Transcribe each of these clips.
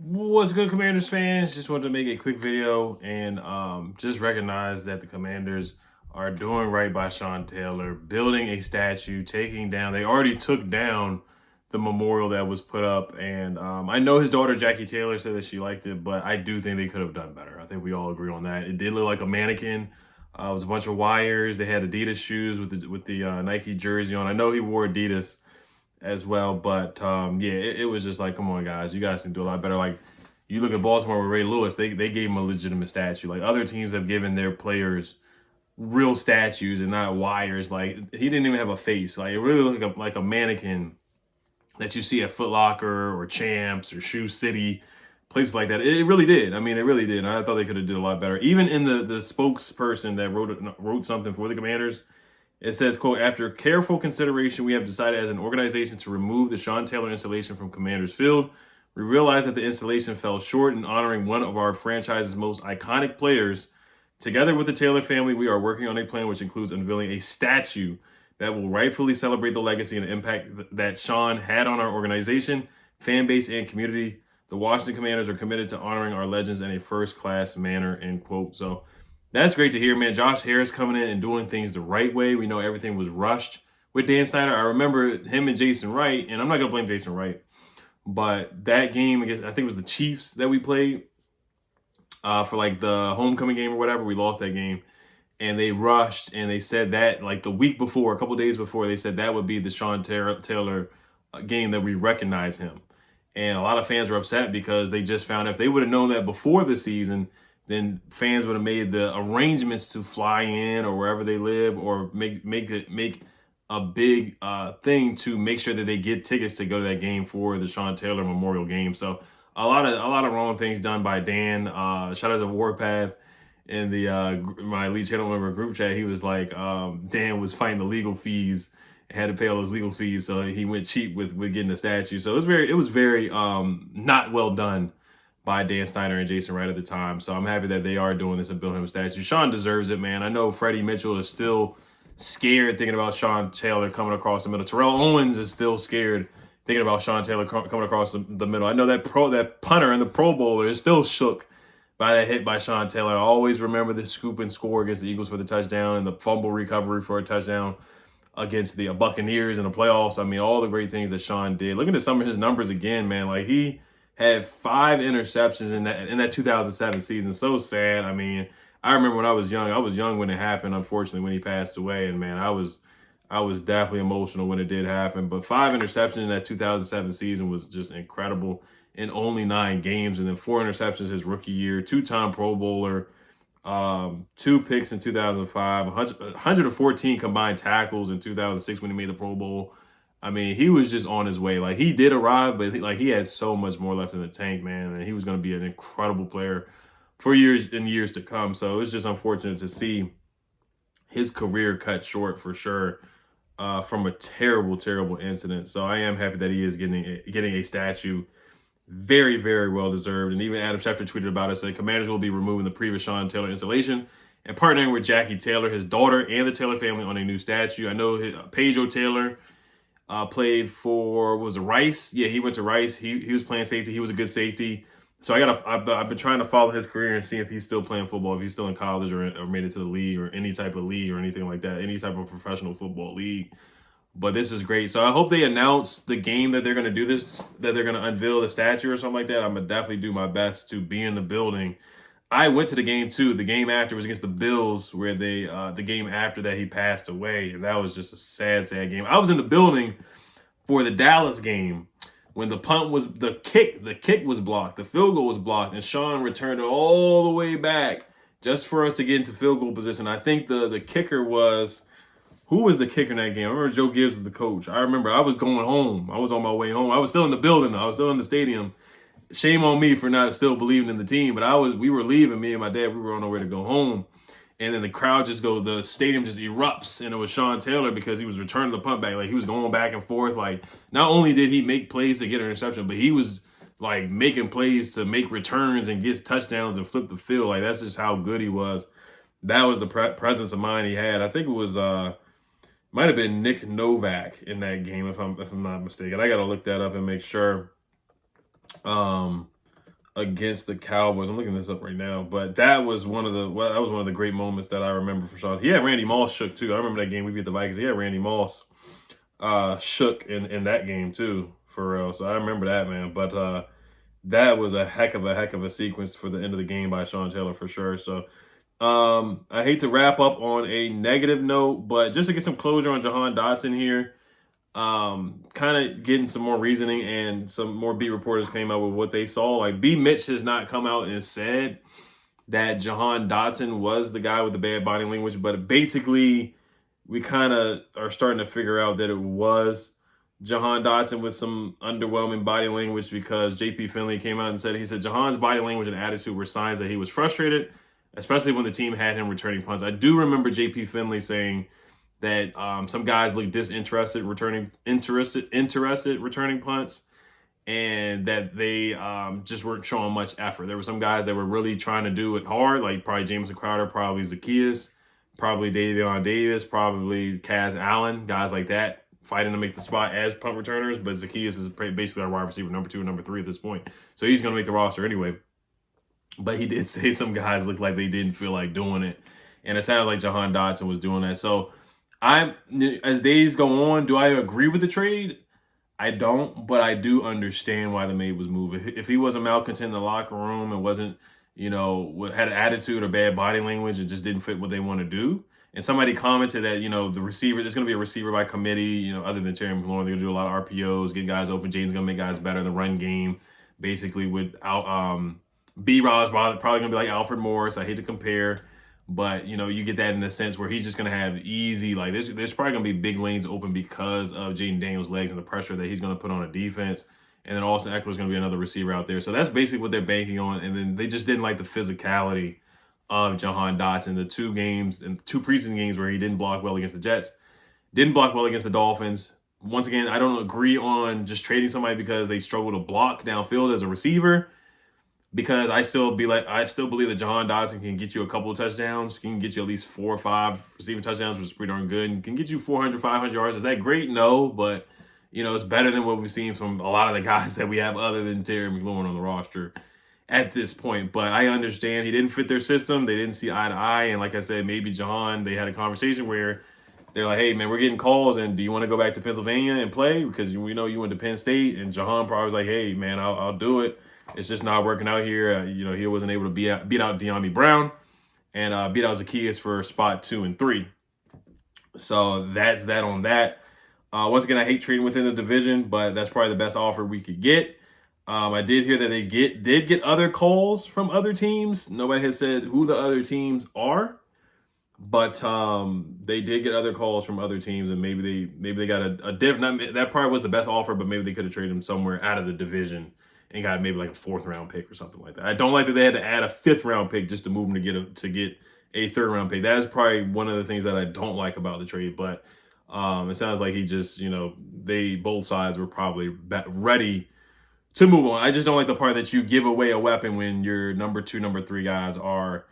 What's good, Commanders fans? Just wanted to make a quick video and just recognize that the Commanders are doing right by Sean Taylor, building a statue, taking down. They already took down the memorial that was put up, and I know his daughter Jackie Taylor said that she liked it, but I do think they could have done better. I think we all agree on that. It did look like a mannequin. It was a bunch of wires. They had Adidas shoes with the Nike jersey on. I know he wore Adidas as well. But yeah, it was just like, come on, guys, you guys can do a lot better. Like you look at Baltimore with Ray Lewis, they gave him a legitimate statue. Like other teams have given their players real statues and not wires. Like he didn't even have a face. Like it really looked like a mannequin that you see at Foot Locker or Champs or Shoe City, places like that. It really did. I mean, it really did. And I thought they could have did a lot better. Even in the spokesperson that wrote something for the Commanders, it says, quote, after careful consideration, we have decided as an organization to remove the Sean Taylor installation from Commander's Field. We realize that the installation fell short in honoring one of our franchise's most iconic players. Together with the Taylor family, we are working on a plan which includes unveiling a statue that will rightfully celebrate the legacy and impact that Sean had on our organization, fan base, and community. The Washington Commanders are committed to honoring our legends in a first-class manner, end quote. So that's great to hear, man. Josh Harris coming in and doing things the right way. We know everything was rushed with Dan Snyder. I remember him and Jason Wright, and I'm not going to blame Jason Wright, but that game against, I think it was the Chiefs that we played for like the homecoming game or whatever, we lost that game. And they rushed and they said that like the week before, a couple days before, they said that would be the Sean Taylor game that we recognize him. And a lot of fans were upset because they just found if they would have known that before the season, then fans would have made the arrangements to fly in or wherever they live or make a big thing to make sure that they get tickets to go to that game for the Sean Taylor Memorial game. So a lot of wrong things done by Dan. Shout out to Warpath in the my Elite Channel member group chat. He was like, Dan was fighting the legal fees, had to pay all those legal fees, so he went cheap with getting the statue. So it was very not well done by Dan Snyder and Jason Wright at the time. So I'm happy that they are doing this and building him a statue. Sean deserves it, man. I know Freddie Mitchell is still scared thinking about Sean Taylor coming across the middle. Terrell Owens is still scared thinking about Sean Taylor coming across the middle. I know that punter and the Pro Bowler is still shook by that hit by Sean Taylor. I always remember the scoop and score against the Eagles for the touchdown and the fumble recovery for a touchdown against the Buccaneers in the playoffs. I mean, all the great things that Sean did. Looking at some of his numbers again, man, like he had 5 interceptions in that 2007 season. So sad. I mean, I remember when I was young. I was young when it happened. Unfortunately, when he passed away, and man, I was definitely emotional when it did happen. But 5 interceptions in that 2007 season was just incredible in only 9 games, and then 4 interceptions his rookie year, two-time Pro Bowler, 2 picks in 2005, 114 combined tackles in 2006 when he made the Pro Bowl. I mean, he was just on his way. Like he did arrive, but he had so much more left in the tank, man, and he was going to be an incredible player for years and years to come. So it was just unfortunate to see his career cut short for sure from a terrible, terrible incident. So I am happy that he is getting a statue. Very, very well deserved. And even Adam Schefter tweeted about it, saying Commanders will be removing the previous Sean Taylor installation and partnering with Jackie Taylor, his daughter, and the Taylor family on a new statue. I know Pedro Taylor played for, was it Rice? Yeah, he went to Rice. He was playing safety. He was a good safety. So I've been trying to follow his career and see if he's still playing football, if he's still in college or made it to the league or any type of league or anything like that, any type of professional football league. But this is great. So I hope they announce the game that they're going to do this, that they're going to unveil the statue or something like that. I'm going to definitely do my best to be in the building. I went to the game too. The game after was against the Bills, where the game after that he passed away, and that was just a sad, sad game. I was in the building for the Dallas game when the kick was blocked, the field goal was blocked, and Sean returned it all the way back just for us to get into field goal position. I think the kicker was, who was the kicker in that game? I remember Joe Gibbs was the coach. I remember I was going home. I was on my way home. I was still in the building. I was still in the stadium. Shame on me for not still believing in the team. But we were leaving. Me and my dad, we were on our way to go home. And then the stadium just erupts. And it was Sean Taylor because he was returning the punt back. Like he was going back and forth. Like not only did he make plays to get an interception, but he was like making plays to make returns and get touchdowns and flip the field. Like that's just how good he was. That was the presence of mind he had. I think it was might have been Nick Novak in that game, if I'm not mistaken. I got to look that up and make sure. Um, against the Cowboys. I'm looking this up right now, but that was one of the great moments that I remember for Sean. He had Randy Moss shook too. I remember that game we beat the Vikings. He had Randy Moss shook in that game too, for real. So I remember that, man. But that was a heck of a sequence for the end of the game by Sean Taylor for sure. So I hate to wrap up on a negative note, but just to get some closure on Jahan Dotson here, kind of getting some more reasoning, and some more beat reporters came out with what they saw. Like B. Mitch has not come out and said that Jahan Dotson was the guy with the bad body language, but basically we kind of are starting to figure out that it was Jahan Dotson with some underwhelming body language, because JP Finley came out and said, he said Jahan's body language and attitude were signs that he was frustrated, especially when the team had him returning punts. I do remember JP Finley saying that some guys look disinterested interested returning punts, and that they just weren't showing much effort. There were some guys that were really trying to do it hard, like probably Jameson Crowder, probably Zacchaeus, probably Davion Davis, probably Kaz Allen, guys like that, fighting to make the spot as punt returners. But Zacchaeus is basically our wide receiver number 2 and number 3 at this point, so he's going to make the roster anyway. But he did say some guys looked like they didn't feel like doing it, and it sounded like Jahan Dotson was doing that. So as days go on, do I agree with the trade? I don't, but I do understand why the made was moved. If he was a malcontent in the locker room and wasn't, had an attitude or bad body language and just didn't fit what they want to do, and somebody commented that, the receiver, there's going to be a receiver by committee, other than Terry McLaurin, they're going to do a lot of RPOs, get guys open. Jaden's going to make guys better in the run game, basically without B-Rob's probably going to be like Alfred Morris. I hate to compare, but you get that in the sense where he's just going to have easy, like there's probably going to be big lanes open because of Jaden Daniels' legs and the pressure that he's going to put on a defense. And then Austin Eckler's going to be another receiver out there. So that's basically what they're banking on. And then they just didn't like the physicality of Jahan Dotson. The 2 preseason games where he didn't block well against the Jets, didn't block well against the Dolphins. Once again, I don't agree on just trading somebody because they struggle to block downfield as a receiver, because I still believe that Jahan Dotson can get you a couple of touchdowns. Can get you at least 4 or 5 receiving touchdowns, which is pretty darn good. And can get you 400, 500 yards. Is that great? No, but it's better than what we've seen from a lot of the guys that we have other than Terry McLaurin on the roster at this point. But I understand he didn't fit their system. They didn't see eye to eye. And like I said, maybe Jahan, they had a conversation where they're like, hey, man, we're getting calls, and do you want to go back to Pennsylvania and play? Because we know you went to Penn State. And Jahan probably was like, hey, man, I'll do it. It's just not working out here. He wasn't able to beat out De'Ami Brown and beat out Zacchaeus for spot 2 and 3. So that's that on that. Once again, I hate trading within the division, but that's probably the best offer we could get. I did hear that they did get other calls from other teams. Nobody has said who the other teams are, but they did get other calls from other teams, and maybe they got a different. That probably was the best offer, but maybe they could have traded him somewhere out of the division and got maybe like a 4th round pick or something like that. I don't like that they had to add a 5th round pick just to move him to get a 3rd round pick. That is probably one of the things that I don't like about the trade. But it sounds like he just, they both sides were probably ready to move on. I just don't like the part that you give away a weapon when your number 2, number 3 guys are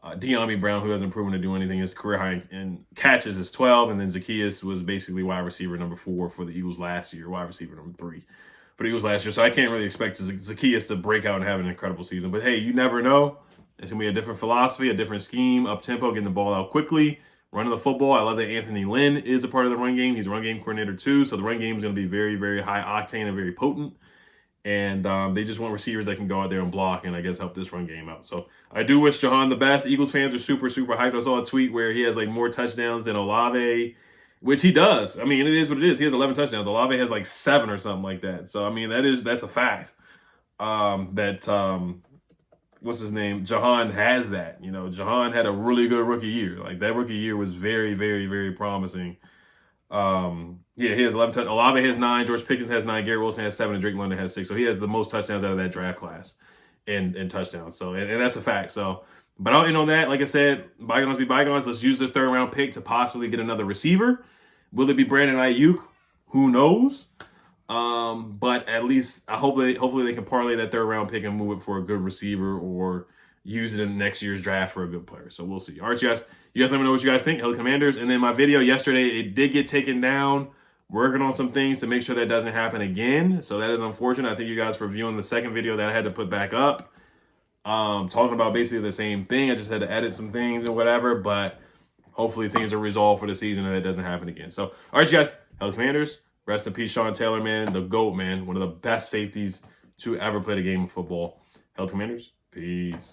De'Ami Brown, who hasn't proven to do anything. His career high in catches is 12, and then Zacchaeus was basically wide receiver number 4 for the Eagles last year, wide receiver number 3 for the Eagles last year. So I can't really expect Zacchaeus to break out and have an incredible season. But hey, you never know. It's going to be a different philosophy, a different scheme, up-tempo, getting the ball out quickly, running the football. I love that Anthony Lynn is a part of the run game. He's a run game coordinator too. So the run game is going to be very, very high octane and very potent. And they just want receivers that can go out there and block and I guess help this run game out. So I do wish Jahan the best. Eagles fans are super, super hyped. I saw a tweet where he has like more touchdowns than Olave, which he does. I mean, it is what it is. He has 11 touchdowns. Olave has like 7 or something like that. So, I mean, that's a fact. What's his name? Jahan has that. Jahan had a really good rookie year. Like, that rookie year was very, very, very promising. He has 11 touchdowns. Olave has 9. George Pickens has 9. Garrett Wilson has 7. And Drake London has 6. So he has the most touchdowns out of that draft class in touchdowns. So, and that's a fact. So, but I'll end on that. Like I said, bygones be bygones. Let's use this 3rd round pick to possibly get another receiver. Will it be Brandon Ayuk? Who knows? But at least hopefully they can parlay that 3rd round pick and move it for a good receiver or use it in next year's draft for a good player. So we'll see. All right, you guys let me know what you guys think. Hell Commanders. And then my video yesterday, it did get taken down working on some things to make sure that doesn't happen again. So that is unfortunate. I thank you guys for viewing the second video that I had to put back up. Talking about basically the same thing. I just had to edit some things and whatever, but hopefully things are resolved for the season and it doesn't happen again. So, all right, you guys, Hell Commanders, rest in peace, Sean Taylor, man, the GOAT, man, one of the best safeties to ever play the game of football. Hell Commanders, peace.